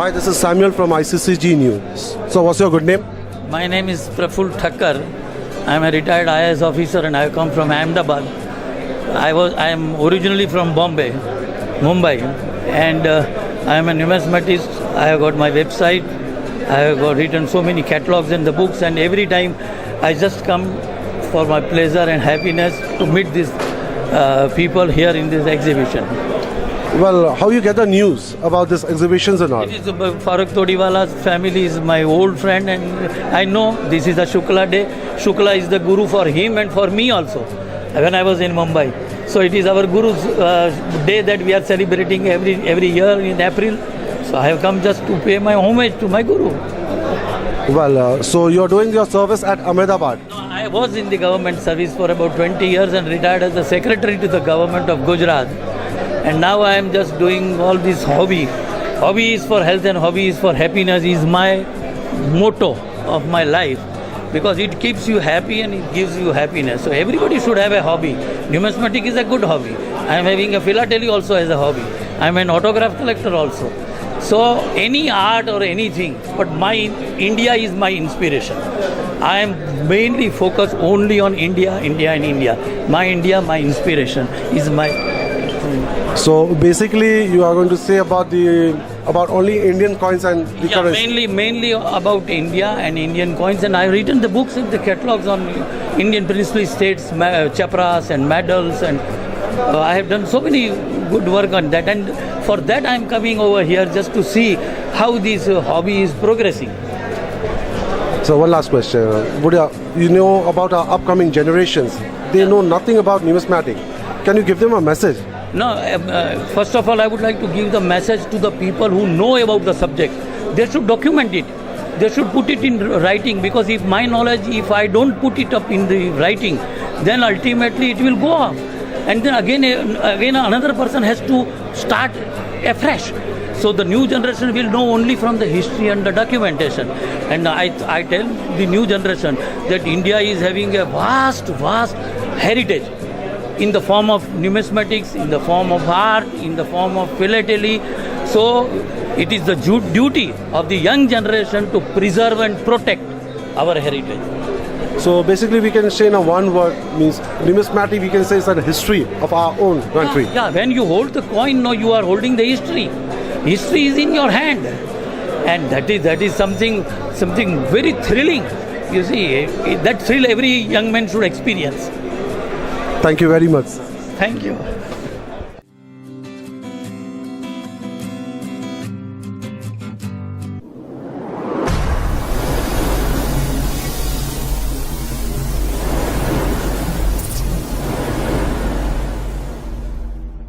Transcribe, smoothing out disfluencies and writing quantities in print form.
Hi, this is Samuel from ICCG News. So what's your good name? My name is Praful Thakkar. I am a retired IAS officer and I come from Ahmedabad. I am originally from Mumbai, and I am a numismatist. I have got my website. I have got written so many catalogs and the books, and every time I just come for my pleasure and happiness to meet these people here in this exhibition. Well, how you get the news about these exhibitions and all? It is Farooq Todiwala's family is my old friend, and I know this is a Shukla day. Shukla is the guru for him and for me also when I was in Mumbai. So it is our guru's day that we are celebrating every year in April. So I have come just to pay my homage to my guru. Well, so you're doing your service at Ahmedabad. I was in the government service for about 20 years and retired as the secretary to the government of Gujarat. And now I am just doing all this hobby. Hobby is for health and hobby is for happiness is my motto of my life, because it keeps you happy and it gives you happiness. So everybody should have a hobby. Numismatic is a good hobby. I am having a philately also as a hobby. I am an autograph collector also. So any art or anything, but my India is my inspiration. I am mainly focused only on India and India. My India, my inspiration is my. So basically, you are going to say about only Indian coins and the currency. Mainly about India and Indian coins, and I've written the books and the catalogs on Indian princely states, chapras and medals, and I have done so many good work on that. And for that, I'm coming over here just to see how this hobby is progressing. So one last question: would you know about our upcoming generations? They know nothing about numismatic. Can you give them a message? No, first of all, I would like to give the message to the people who know about the subject. They should document it. They should put it in writing, because if my knowledge, if I don't put it up in the writing, then ultimately it will go off. And then again another person has to start afresh. So the new generation will know only from the history and the documentation. And I tell the new generation that India is having a vast heritage, in the form of numismatics, in the form of art, in the form of philately. So it is the duty of the young generation to preserve and protect our heritage. So basically, we can say in a one word, means numismatic, we can say is a history of our own country. Yeah, when you hold the coin, no, you are holding the history. History is in your hand, and that is something very thrilling. You see, that thrill every young man should experience. Thank you very much. Thank you.